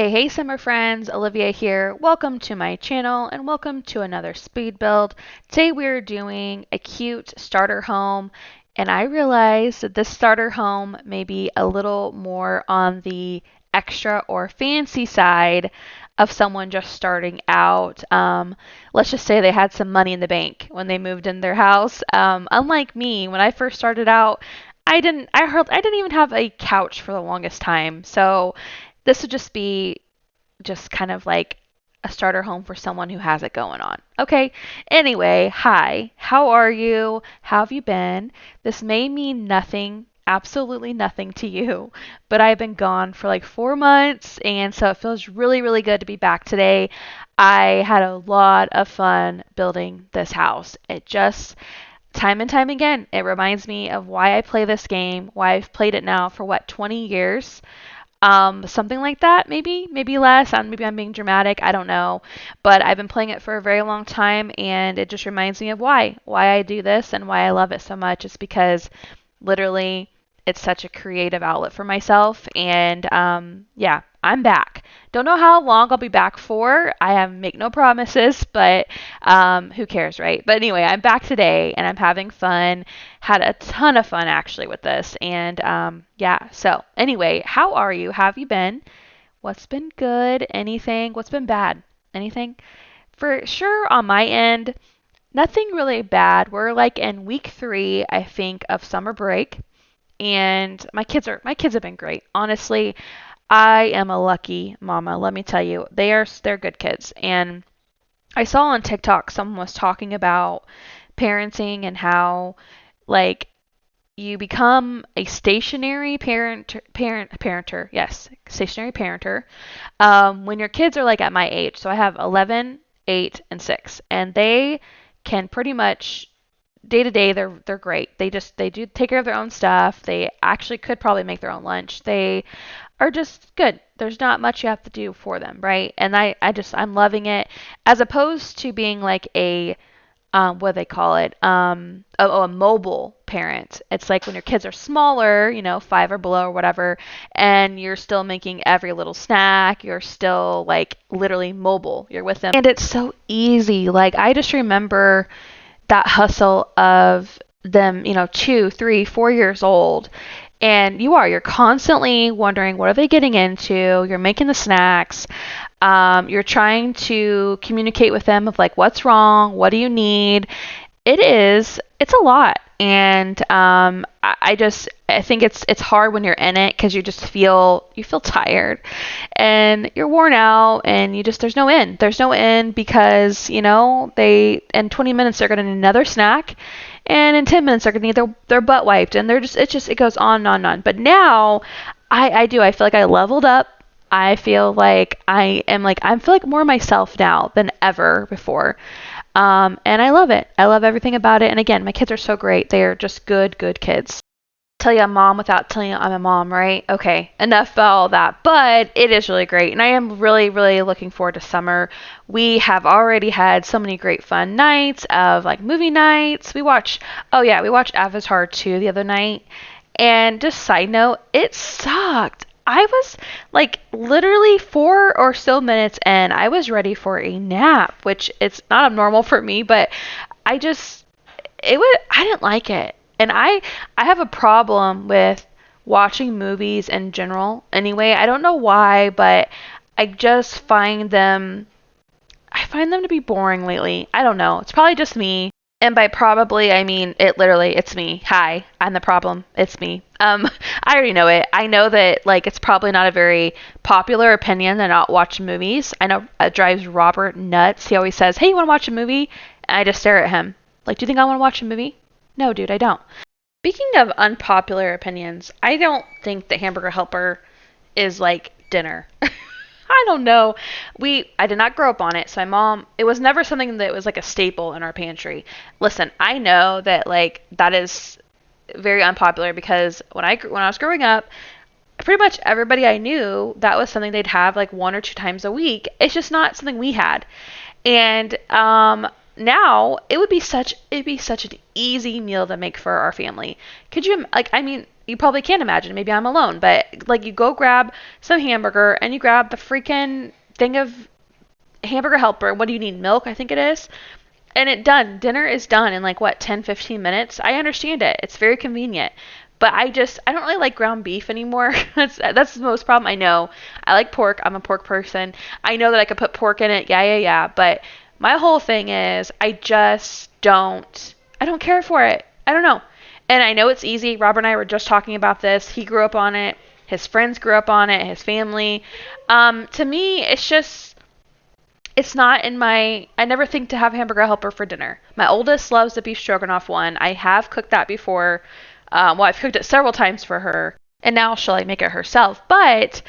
Hey, summer friends, Olivia here. Welcome to my channel and welcome to another speed build. Today we're doing a cute starter home, and I realized that this starter home may be a little more on the extra or fancy side of someone just starting out. Let's just say they had some money in the bank when they moved in their house. Unlike me, when I first started out, I didn't even have a couch for the longest time. So this would just be just kind of like a starter home for someone who has it going on. Okay. Anyway, hi. How are you? How have you been? This may mean nothing, absolutely nothing to you, but I've been gone for like 4 months, and so it feels really, really good to be back today. I had a lot of fun building this house. It just time and time again, it reminds me of why I play this game, why I've played it now for what, 20 years. Something like that, maybe less. Maybe I'm being dramatic. I don't know, but I've been playing it for a very long time, and it just reminds me of why I do this and why I love it so much. It's because literally it's such a creative outlet for myself, and yeah, I'm back. Don't know how long I'll be back for. I have make no promises, but who cares, right? But anyway, I'm back today, and I'm having fun. Had a ton of fun actually with this, and yeah. So anyway, how are you? How have you been? What's been good? Anything? What's been bad? Anything? For sure on my end, nothing really bad. We're like in week 3, I think, of summer break, and my kids have been great. Honestly, I am a lucky mama. Let me tell you, they're good kids. And I saw on TikTok someone was talking about parenting and how like you become a stationary parenter, yes, stationary parenter, when your kids are like at my age. So I have 11, 8, and 6, and they can pretty much day to day they're great. They do take care of their own stuff. They actually could probably make their own lunch. They are just good. There's not much you have to do for them, right? And I'm loving it, as opposed to being like a what do they call it? A mobile parent. It's like when your kids are smaller, 5 or below or whatever, and you're still making every little snack. You're still like literally mobile. You're with them. And it's so easy. Like I just remember that hustle of them, 2, 3, 4 years old. And you're constantly wondering, what are they getting into? You're making the snacks. You're trying to communicate with them of like, what's wrong? What do you need? It's a lot. And I think it's hard when you're in it because you feel tired and you're worn out, and there's no end. There's no end because, they, in 20 minutes, they're going to need another snack. And in 10 minutes, they're going to need their butt wiped. And it goes on and on and on. But now I feel like I leveled up. I feel like I feel like more myself now than ever before. And I love it. I love everything about it. And again, my kids are so great. They are just good kids. Tell you I'm a mom without telling you I'm a mom, right? Okay, enough about all that. But it is really great, and I am really, really looking forward to summer. We have already had so many great fun nights of like movie nights. We watched Avatar 2 the other night, and just side note, it sucked. I was like literally 4 or so minutes in, I was ready for a nap, which it's not abnormal for me, but I just I didn't like it. And I have a problem with watching movies in general. Anyway, I don't know why, but I just find them to be boring lately. I don't know. It's probably just me. And by probably, I mean it's me. Hi, I'm the problem. It's me. I already know it. I know that like it's probably not a very popular opinion to not watch movies. I know it drives Robert nuts. He always says, "Hey, you want to watch a movie?" And I just stare at him. Like, do you think I want to watch a movie? No, dude, I don't. Speaking of unpopular opinions, I don't think the Hamburger Helper is like dinner. I don't know. I did not grow up on it, so my mom, it was never something that was like a staple in our pantry. Listen, I know that like that is very unpopular because when I was growing up, pretty much everybody I knew, that was something they'd have like 1 or 2 times a week. It's just not something we had. And now it'd be such an easy meal to make for our family. Could you like I mean, you probably can't imagine. Maybe I'm alone, but like you go grab some hamburger and you grab the freaking thing of hamburger helper. What do you need? Milk, I think it is. And it done. Dinner is done in like what, 10, 15 minutes. I understand it. It's very convenient. But I don't really like ground beef anymore. That's the most problem. I know. I like pork. I'm a pork person. I know that I could put pork in it. Yeah. But my whole thing is I don't care for it. I don't know. And I know it's easy. Robert and I were just talking about this. He grew up on it. His friends grew up on it. His family. To me, it's not in my. I never think to have hamburger helper for dinner. My oldest loves the beef stroganoff one. I have cooked that before. I've cooked it several times for her, and now she'll like make it herself. But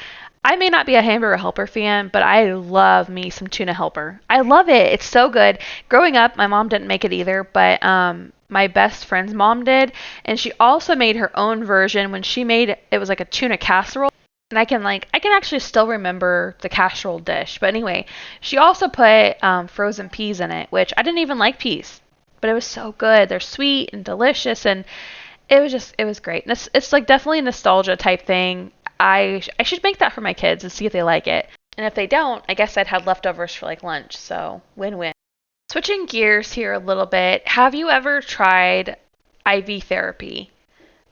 I may not be a hamburger helper fan, but I love me some tuna helper. I love it. It's so good. Growing up, my mom didn't make it either, but my best friend's mom did, and she also made her own version when she made it was like a tuna casserole. And I can actually still remember the casserole dish. But anyway, she also put frozen peas in it, which I didn't even like peas, but it was so good. They're sweet and delicious, and it was great. And it's like definitely a nostalgia type thing. I should make that for my kids and see if they like it. And if they don't, I guess I'd have leftovers for like lunch. So win-win. Switching gears here a little bit. Have you ever tried IV therapy?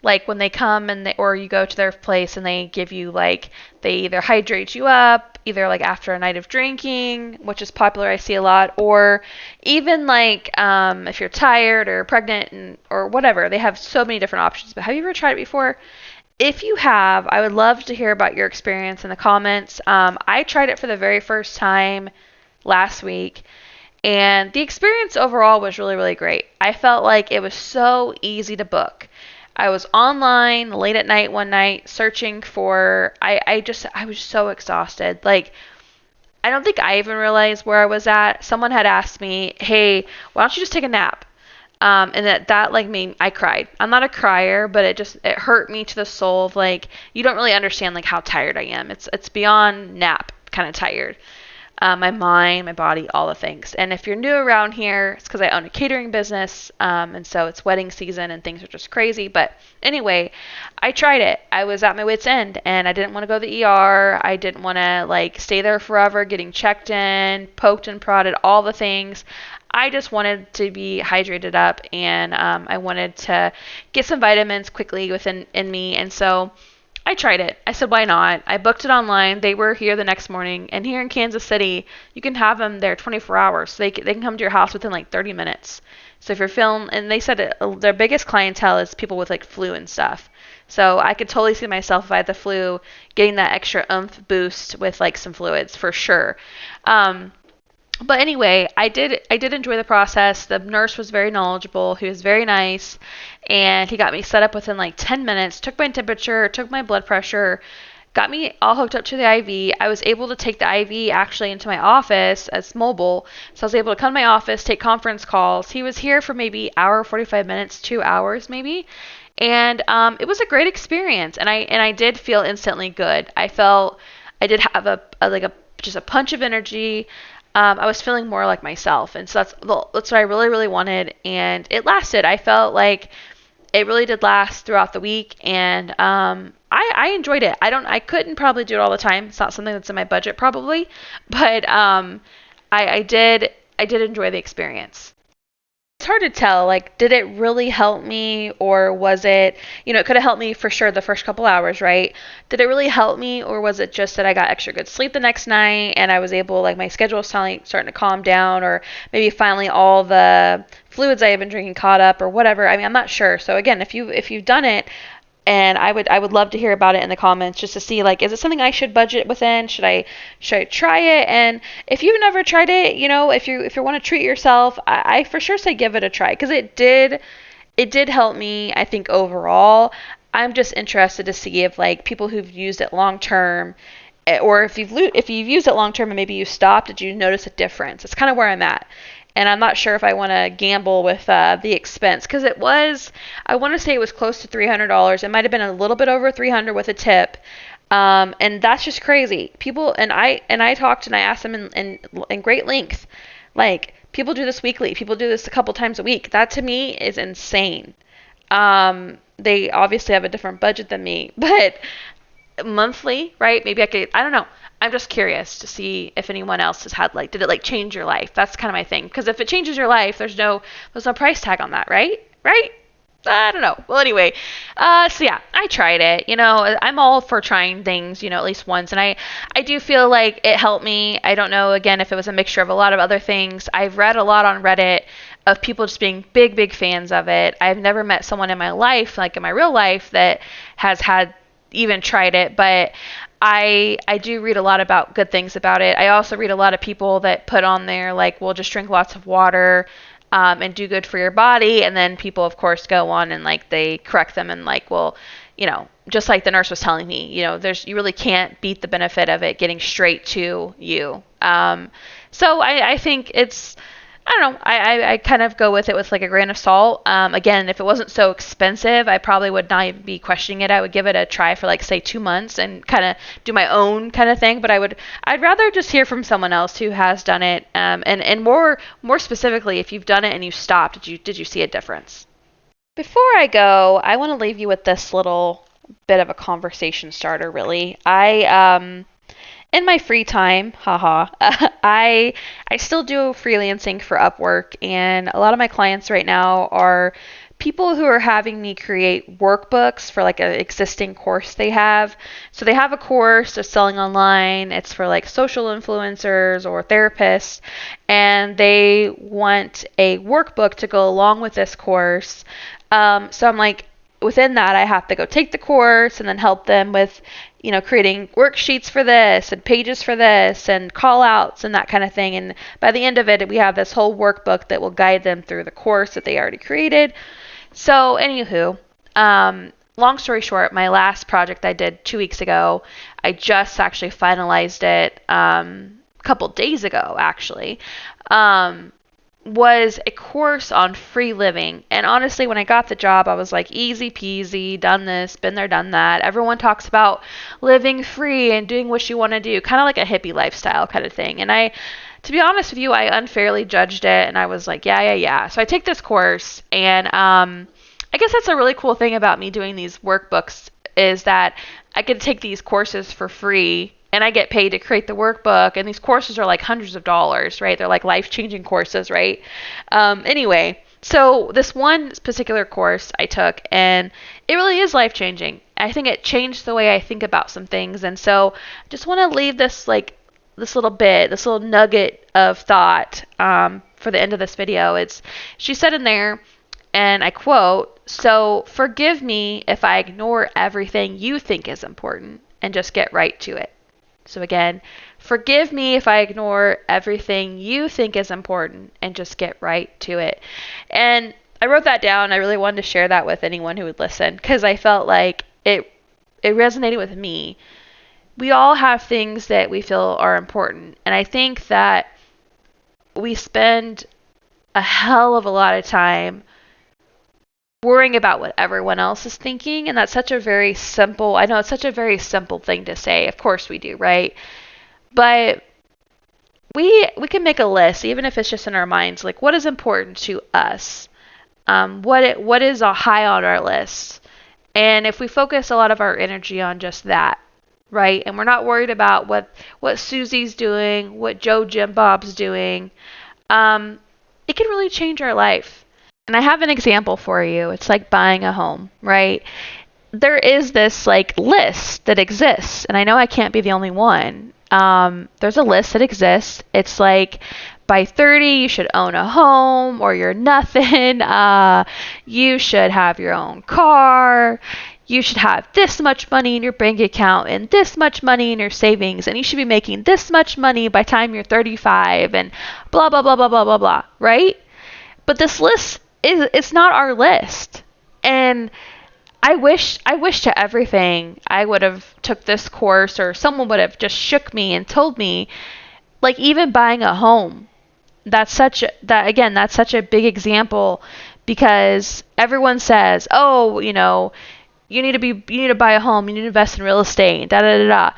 Like when they come or you go to their place and they give you like, they either hydrate you up, either like after a night of drinking, which is popular, I see a lot, or even like if you're tired or pregnant or whatever. They have so many different options. But have you ever tried it before? If you have, I would love to hear about your experience in the comments. I tried it for the very first time last week, and the experience overall was really, really great. I felt like it was so easy to book. I was online late at night one night searching for, I was so exhausted. Like, I don't think I even realized where I was at. Someone had asked me, hey, why don't you just take a nap? And that like made, I cried. I'm not a crier, but it hurt me to the soul of like, you don't really understand like how tired I am. It's beyond nap kind of tired. My mind, my body, all the things. And if you're new around here, it's because I own a catering business, and so it's wedding season and things are just crazy. But anyway, I tried it. I was at my wit's end, and I didn't want to go to the ER. I didn't want to like stay there forever, getting checked in, poked and prodded, all the things. I just wanted to be hydrated up, and I wanted to get some vitamins quickly in me, and so I tried it. I said, why not? I booked it online. They were here the next morning. And here in Kansas City, you can have them there 24 hours. So they can come to your house within like 30 minutes. So if you're feeling, and they said their biggest clientele is people with like flu and stuff. So I could totally see myself if I had the flu getting that extra oomph boost with like some fluids for sure. But anyway, I did enjoy the process. The nurse was very knowledgeable. He was very nice, and he got me set up within like 10 minutes, took my temperature, took my blood pressure, got me all hooked up to the IV. I was able to take the IV actually into my office as mobile, so I was able to come to my office, take conference calls. He was here for maybe hour, 45 minutes, 2 hours maybe, and it was a great experience, and I did feel instantly good. I did have just a punch of energy. I was feeling more like myself, and so that's what I really, really wanted, and it lasted. I felt like it really did last throughout the week, and I enjoyed it. I couldn't probably do it all the time. It's not something that's in my budget probably, but I did enjoy the experience. It's hard to tell, like, did it really help me, or was it, it could have helped me for sure the first couple hours, right? Did it really help me, or was it just that I got extra good sleep the next night and I was able, like, my schedule was starting to calm down, or maybe finally all the fluids I have been drinking caught up, or whatever. I mean, I'm not sure. So again, if you've done it, and I would love to hear about it in the comments, just to see, like, is it something I should budget within? Should I try it? And if you've never tried it, if you want to treat yourself, I for sure say give it a try, because it did help me, I think, overall. I'm just interested to see if, like, people who've used it long term, or if you've used it long term and maybe you stopped, did you notice a difference? It's kind of where I'm at. And I'm not sure if I want to gamble with the expense, because I want to say it was close to $300. It might have been a little bit over $300 with a tip. And that's just crazy. People, and I talked and I asked them in great length, like, people do this weekly. People do this a couple times a week. That to me is insane. They obviously have a different budget than me, but monthly, right? Maybe I don't know. I'm just curious to see if anyone else has had like, did it like change your life? That's kind of my thing. Because if it changes your life, there's no price tag on that, right? Right? I don't know. Well, anyway, so yeah, I tried it. I'm all for trying things, at least once, and I do feel like it helped me. I don't know, again, if it was a mixture of a lot of other things. I've read a lot on Reddit of people just being big, big fans of it. I've never met someone in my life, like in my real life, that has had even tried it, but I do read a lot about good things about it. I also read a lot of people that put on there like, well, just drink lots of water, and do good for your body. And then people, of course, go on and like they correct them and like, well, just like the nurse was telling me, you really can't beat the benefit of it getting straight to you. So I think I don't know. I kind of go with it with like a grain of salt. Again, if it wasn't so expensive, I probably would not even be questioning it. I would give it a try for like say 2 months and kind of do my own kind of thing. But I'd rather just hear from someone else who has done it. And more specifically, if you've done it and you stopped, did you see a difference? Before I go, I want to leave you with this little bit of a conversation starter. Really, in my free time, haha, I still do freelancing for Upwork, and a lot of my clients right now are people who are having me create workbooks for like an existing course they have. So they have a course they're selling online. It's for like social influencers or therapists, and they want a workbook to go along with this course. So I'm like, within that, I have to go take the course and then help them with, creating worksheets for this and pages for this and call outs and that kind of thing. And by the end of it, we have this whole workbook that will guide them through the course that they already created. So, anywho, long story short, my last project I did 2 weeks ago, I just actually finalized it a couple days ago, actually. Was a course on free living. And honestly, when I got the job, I was like, easy peasy, done this, been there, done that. Everyone talks about living free and doing what you want to do, kind of like a hippie lifestyle kind of thing. And to be honest with you, I unfairly judged it, and I was like, yeah. So I take this course, and I guess that's a really cool thing about me doing these workbooks is that I get to take these courses for free, and I get paid to create the workbook, and these courses are like hundreds of dollars, right? They're like life-changing courses, right? Anyway, so this one particular course I took, and it really is life-changing. I think it changed the way I think about some things, and so I just want to leave this little nugget of thought for the end of this video. She said in there, and I quote, "So forgive me if I ignore everything you think is important and just get right to it." So again, forgive me if I ignore everything you think is important and just get right to it. And I wrote that down. I really wanted to share that with anyone who would listen because I felt like it resonated with me. We all have things that we feel are important. And I think that we spend a hell of a lot of time worrying about what everyone else is thinking, and that's such a very simple, I know it's such a very simple thing to say. Of course we do, right? But we can make a list, even if it's just in our minds, like what is important to us? What is a high on our list? And if we focus a lot of our energy on just that, right? And we're not worried about what Susie's doing, what Joe Jim Bob's doing, it can really change our life. And I have an example for you. It's like buying a home, right? There is this like list that exists, and I know I can't be the only one. There's a list that exists. It's like by 30, you should own a home or you're nothing. You should have your own car. You should have this much money in your bank account and this much money in your savings, and you should be making this much money by time you're 35 and blah, blah, blah, blah, blah, blah, blah, right? But this list it's not our list. And I wish to everything I would have took this course or someone would have just shook me and told me, like even buying a home. That's such a big example because everyone says, "Oh, you need to buy a home, you need to invest in real estate, da da da da."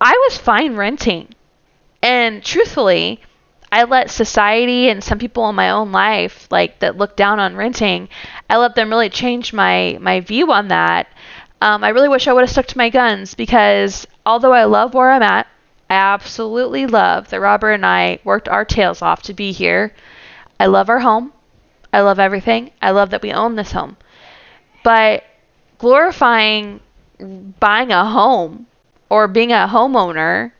I was fine renting. And truthfully, I let society and some people in my own life, like that look down on renting, I let them really change my view on that. I really wish I would have stuck to my guns, because although I love where I'm at, I absolutely love that Robert and I worked our tails off to be here. I love our home. I love everything. I love that we own this home. But glorifying buying a home or being a homeowner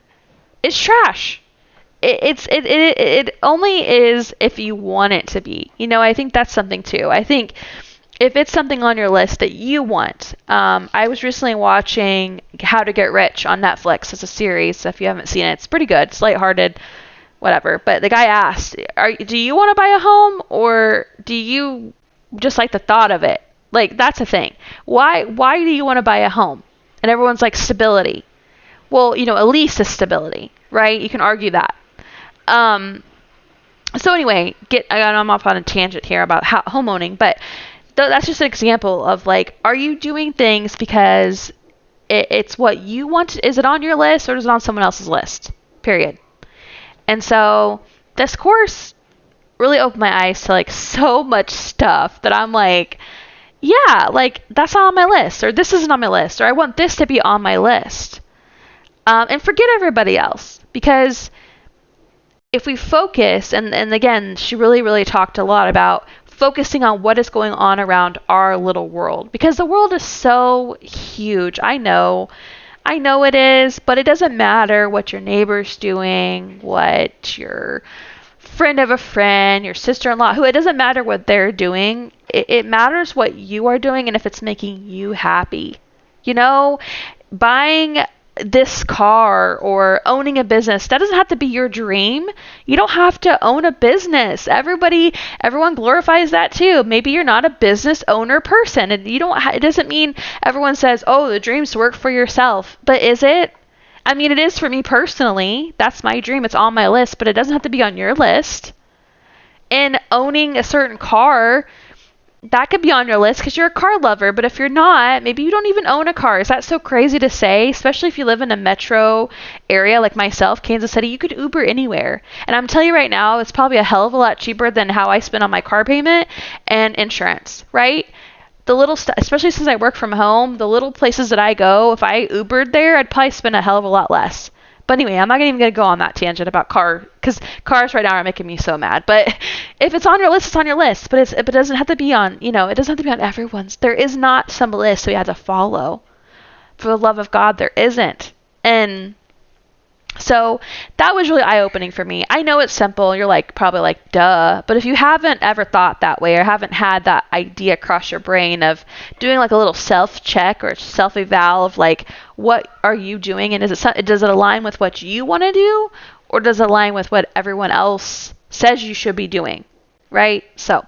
is trash. It only is if you want it to be. I think that's something too. I think if it's something on your list that you want, I was recently watching How to Get Rich on Netflix. It's a series. If you haven't seen it, it's pretty good. It's lighthearted, whatever. But the guy asked, do you want to buy a home, or do you just like the thought of it? Like, that's a thing. Why do you want to buy a home? And everyone's like, stability. Well, a lease is stability, right? You can argue that. So anyway, I'm off on a tangent here about home owning, but that's just an example of, like, are you doing things because it's what you want? Is it on your list, or is it on someone else's list? Period. And so this course really opened my eyes to, like, so much stuff that I'm like, yeah, like, that's not on my list, or this isn't on my list, or I want this to be on my list. And forget everybody else, because if we focus, and again, she really, really talked a lot about focusing on what is going on around our little world, because the world is so huge. I know it is, but it doesn't matter what your neighbor's doing, what your friend of a friend, your sister-in-law, it doesn't matter what they're doing. It matters what you are doing, and if it's making you happy. Buying this car or owning a business, that doesn't have to be your dream. You don't have to own a business. Everyone glorifies that too. Maybe you're not a business owner person, and it doesn't mean everyone says, oh, the dream's to work for yourself. But is it? I mean, it is for me personally. That's my dream. It's on my list, but it doesn't have to be on your list. And owning a certain car, that could be on your list because you're a car lover. But if you're not, maybe you don't even own a car. Is that so crazy to say? Especially if you live in a metro area like myself, Kansas City, you could Uber anywhere. And I'm telling you right now, it's probably a hell of a lot cheaper than how I spend on my car payment and insurance, right? The little stuff, especially since I work from home, the little places that I go, if I Ubered there, I'd probably spend a hell of a lot less. But anyway, I'm not even going to go on that tangent about because cars right now are making me so mad. But if it's on your list, it's on your list. But it doesn't have to be on, it doesn't have to be on everyone's. There is not some list that we have to follow. For the love of God, there isn't. And so that was really eye-opening for me. I know it's simple. You're probably like, duh. But if you haven't ever thought that way, or haven't had that idea cross your brain of doing like a little self-check or self-eval of like, what are you doing? And does it align with what you want to do? Or does it align with what everyone else says you should be doing? Right? So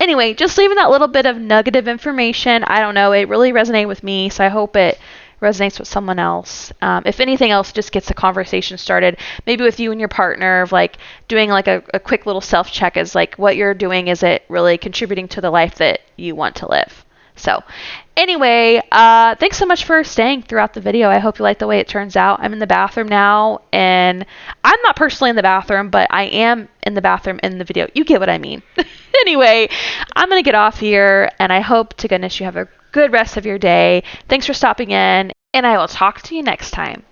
anyway, just leaving that little bit of nugget of information. I don't know. It really resonated with me. So I hope it resonates with someone else. If anything else, just gets a conversation started, maybe with you and your partner, of like doing like a quick little self-check as like what you're doing, is it really contributing to the life that you want to live? So anyway, thanks so much for staying throughout the video. I hope you like the way it turns out. I'm in the bathroom now, and I'm not personally in the bathroom, but I am in the bathroom in the video. You get what I mean. Anyway, I'm going to get off here, and I hope to goodness you have a good rest of your day. Thanks for stopping in, and I will talk to you next time.